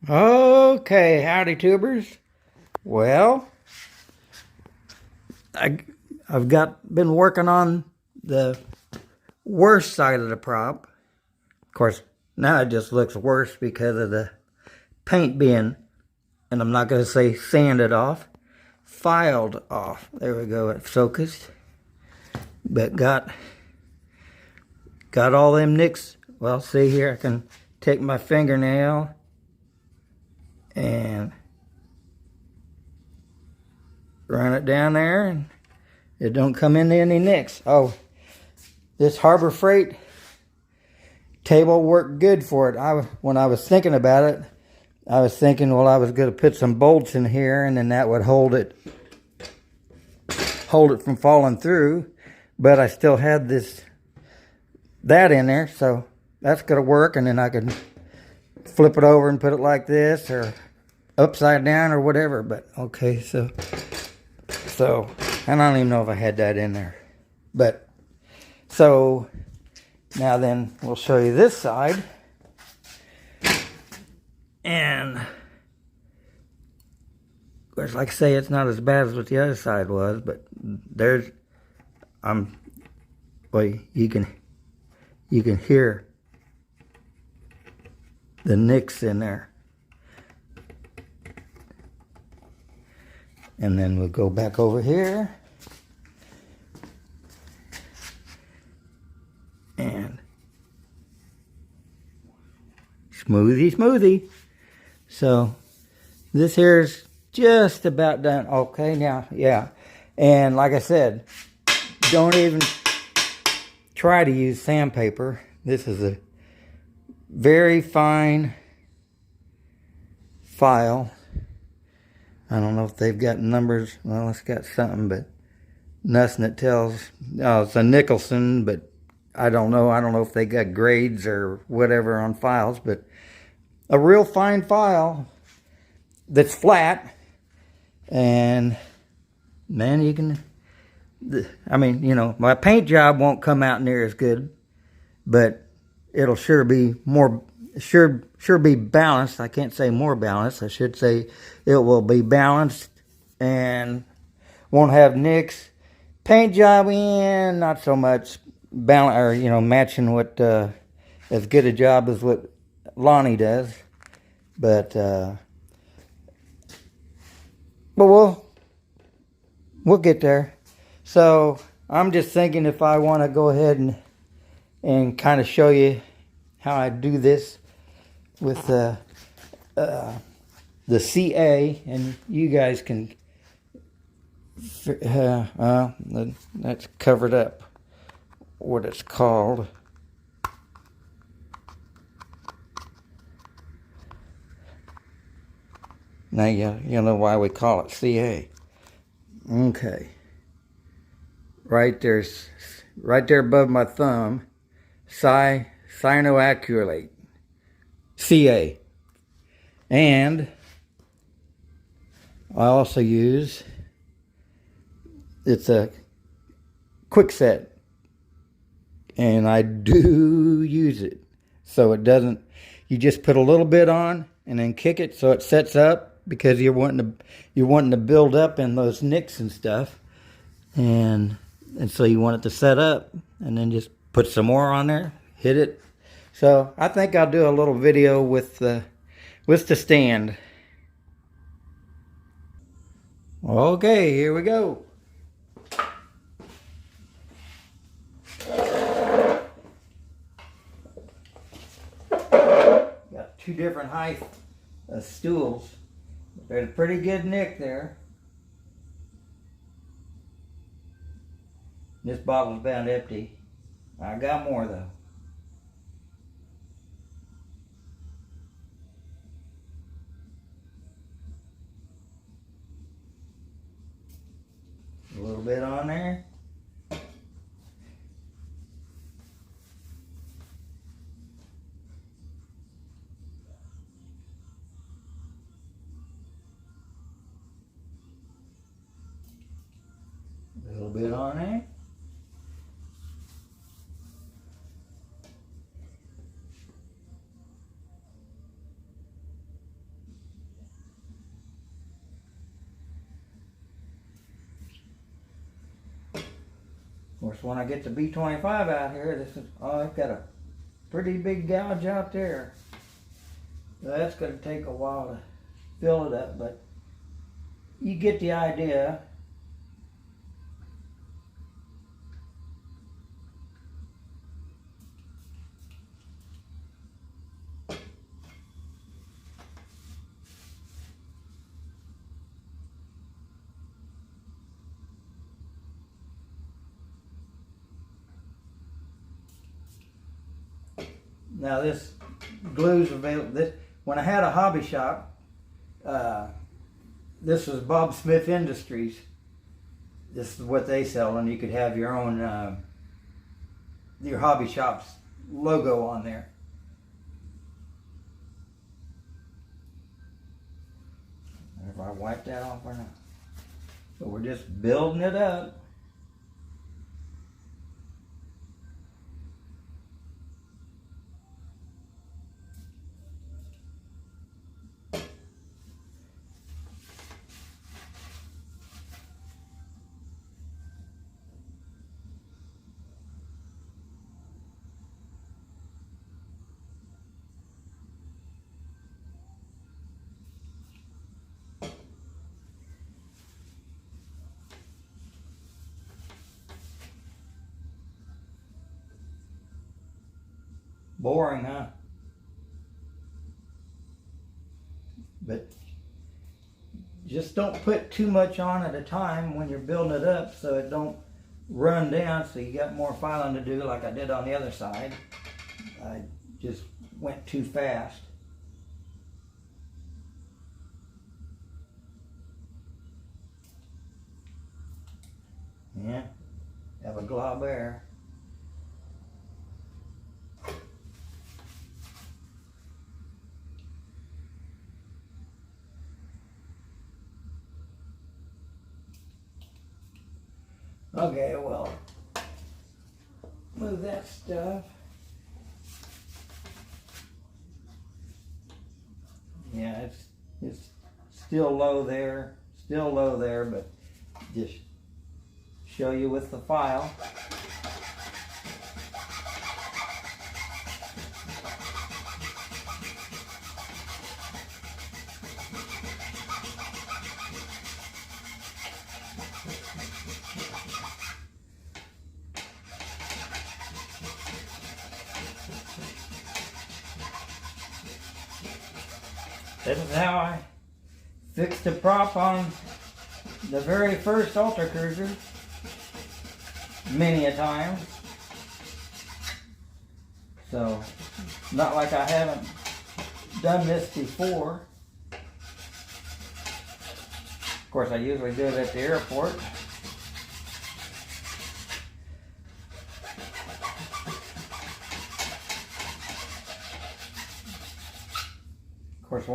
Okay, howdy tubers. Well, I've been working on the worst side of the prop. Of course, now it just looks worse because of the paint being, and I'm not going to say sanded off, filed off. There we go, it's focused. But got all them nicks. Well, see here, I can take my fingernail and run it down there, and it don't come into any nicks. Oh, this Harbor Freight table worked good for it. When I was thinking about it, I was thinking, well, I was going to put some bolts in here, and then that would hold it from falling through. But I still had that in there, so that's going to work. And then I can flip it over and put it like this, or upside down, or whatever. But okay, so and I don't even know if I had that in there. But so now then we'll show you this side. And of course, like I say, it's not as bad as what the other side was, but well, you can hear the nicks in there. And then we'll go back over here. And smoothie. So this here's just about done. Okay, now, yeah. And like I said, don't even try to use sandpaper. This is a very fine file. I don't know if they've got numbers. Well, it's got something, but nothing that tells. Oh, it's a Nicholson, but I don't know. I don't know if they got grades or whatever on files, but a real fine file that's flat. And man, you can, I mean, you know, my paint job won't come out near as good, but it'll sure be be balanced. I can't say more balanced. I should say it will be balanced and won't have nicks. Paint job in, not so much balance, or you know, matching what as good a job as what Lonnie does, but we'll get there. So I'm just thinking if I want to go ahead and kind of show you how I do this with the CA, and you guys can that's covered up what it's called. Now you know why we call it CA. Okay. Right there above my thumb, cyanoacrylate, CA. And I also use, it's a quick set, and I do use it. So it doesn't, you just put a little bit on and then kick it so it sets up, because you're wanting to build up in those nicks and stuff. And so you want it to set up, and then just put some more on there, hit it. So I think I'll do a little video with the stand. Okay, here we go. Got two different height stools. There's a pretty good nick there. This bottle's about empty. I got more though. A little bit on there. A little bit on there. Of course, when I get the B25 out here, this is, oh, I've got a pretty big gouge out there. That's going to take a while to fill it up, but you get the idea. Now this glue's available. When I had a hobby shop, this was Bob Smith Industries. This is what they sell, and you could have your own, your hobby shop's logo on there. If I wipe that off or not. So we're just building it up. Boring, huh? But just don't put too much on at a time when you're building it up so it don't run down, so you got more filing to do like I did on the other side. I just went too fast. Yeah, have a glob there. Okay, well, move that stuff. Yeah, it's still low there, but just show you with the file. This is how I fixed the prop on the very first Ultra Cruiser, many a time. So, not like I haven't done this before. Of course, I usually do it at the airport. Of course,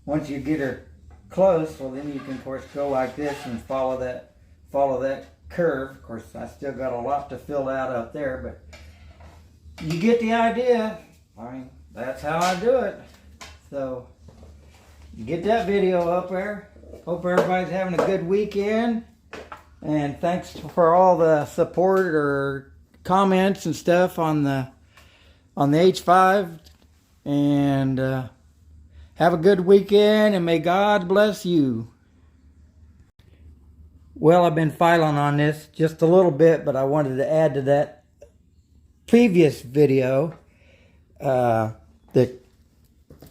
once you get her close, well, then you can, of course, go like this and follow that curve. Of course, I still got a lot to fill out up there, but you get the idea. I mean, that's how I do it. So, you get that video up there. Hope everybody's having a good weekend, and thanks for all the support or comments and stuff on the H5, and have a good weekend, and may God bless you. Well, I've been filing on this just a little bit, but I wanted to add to that previous video that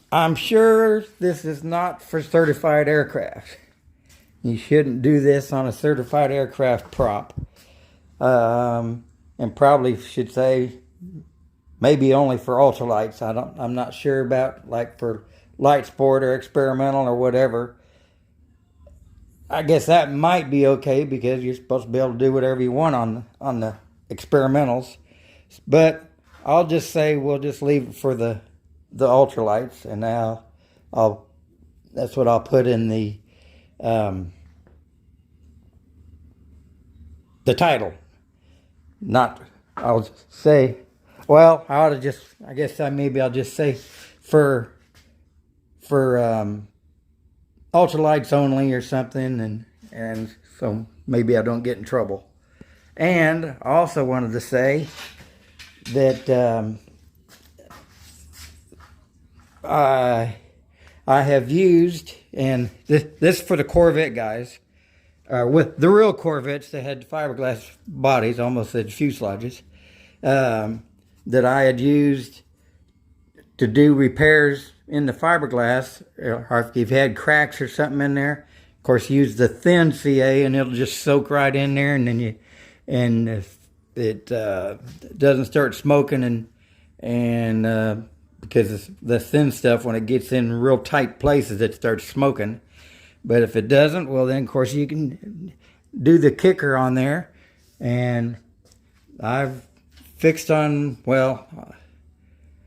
I'm sure this is not for certified aircraft. You shouldn't do this on a certified aircraft prop. And probably should say maybe only for ultralights. I'm not sure about like for light sport or experimental or whatever. I guess that might be okay because you're supposed to be able to do whatever you want on the experimentals. But I'll just say we'll just leave it for the ultralights, and now that's what I'll put in the title. I'll say, well, I ought to just, I guess maybe I'll just say for ultralights only or something, and so maybe I don't get in trouble. And I also wanted to say that I have used, and this for the Corvette guys, with the real Corvettes that had fiberglass bodies, almost had fuselages, that I had used to do repairs in the fiberglass, or if you've had cracks or something in there. Of course, use the thin CA, and it'll just soak right in there, and then if it doesn't start smoking, and because the thin stuff, when it gets in real tight places, it starts smoking. But if it doesn't, well, then of course you can do the kicker on there. And I've fixed on, well,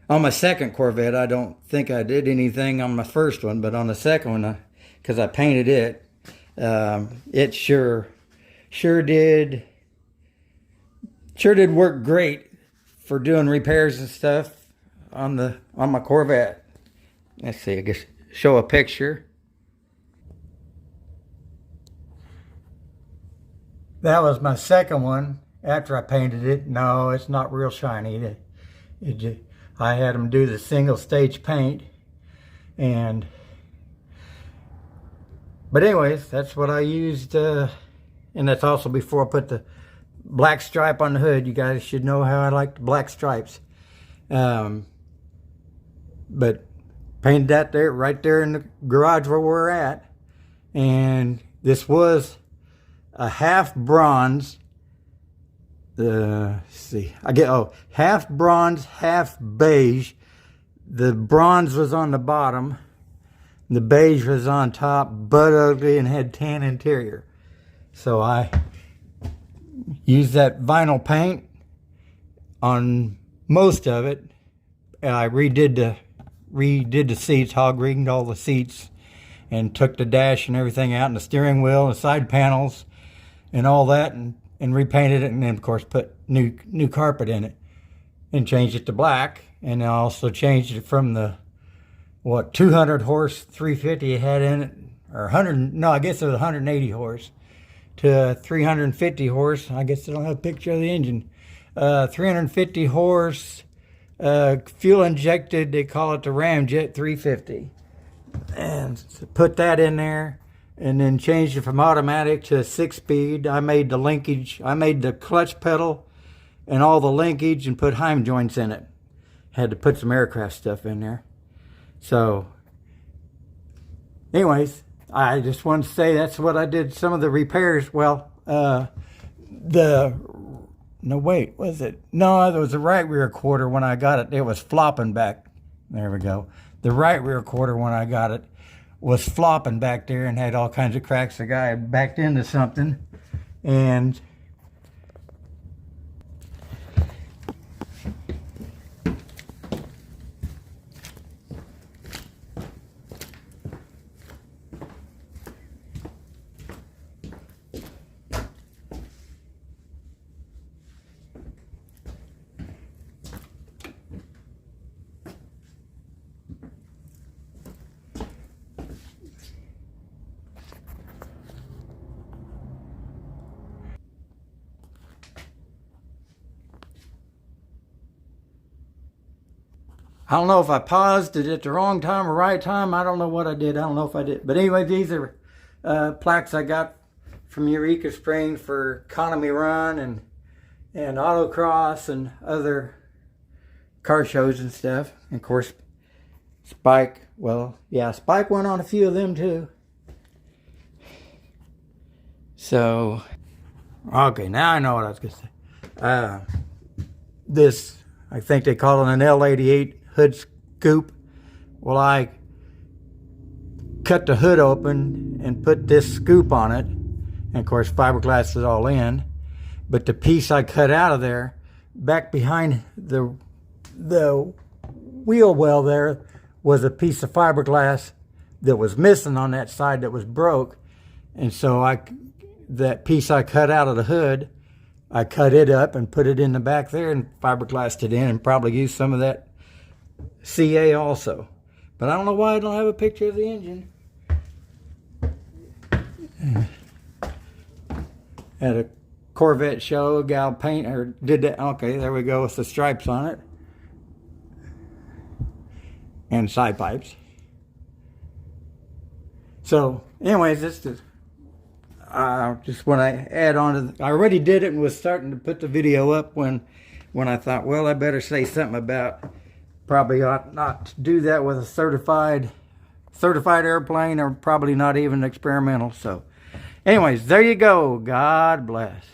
on my second Corvette, I don't think I did anything on my first one, but on the second one, because I painted it, it sure did work great for doing repairs and stuff on my Corvette. Let's see, I guess show a picture. That was my second one after I painted it. No, it's not real shiny. I had them do the single stage paint, but anyways, that's what I used, and that's also before I put the black stripe on the hood. You guys should know how I like the black stripes. But painted that there, right there in the garage where we're at, and this was a half bronze. Let's see, half bronze, half beige. The bronze was on the bottom, the beige was on top, butt ugly, and had tan interior. So I used that vinyl paint on most of it. I redid the seats, hog rigged all the seats, and took the dash and everything out, and the steering wheel and the side panels and all that, and repainted it, and then of course put new carpet in it and changed it to black. And I also changed it from the 200 horse 350 it had in it, or 100, no, I guess it was 180 horse, to 350 horse. I guess I don't have a picture of the engine. 350 horse fuel injected, they call it the Ramjet 350, and put that in there. And then changed it from automatic to 6-speed. I made the linkage, I made the clutch pedal and all the linkage, and put Heim joints in it. Had to put some aircraft stuff in there. So, anyways, I just wanted to say that's what I did. Some of the repairs, well, no, wait, was it? No, it was the right rear quarter when I got it. It was flopping back. There we go. The right rear quarter when I got it was flopping back there and had all kinds of cracks. The guy had backed into something, and I don't know if I paused it at the wrong time or right time. I don't know what I did. I don't know if I did. But anyway, these are plaques I got from Eureka Spring for Economy Run and Autocross and other car shows and stuff. And of course, Spike, well, yeah, Spike went on a few of them too. So, okay, now I know what I was going to say. This, I think they call it an L88 hood scoop. Well, I cut the hood open and put this scoop on it, and of course fiberglass is all in, but the piece I cut out of there, back behind the wheel well there, was a piece of fiberglass that was missing on that side that was broke. And so that piece I cut out of the hood, I cut it up and put it in the back there and fiberglassed it in, and probably used some of that CA also. But I don't know why I don't have a picture of the engine. Had a Corvette show, gal paint or did that. Okay, there we go with the stripes on it and side pipes. So, anyways, this is just when I add on to. I already did it and was starting to put the video up when I thought, well, I better say something about probably ought not to do that with a certified airplane, or probably not even experimental. So, anyways, there you go. God bless.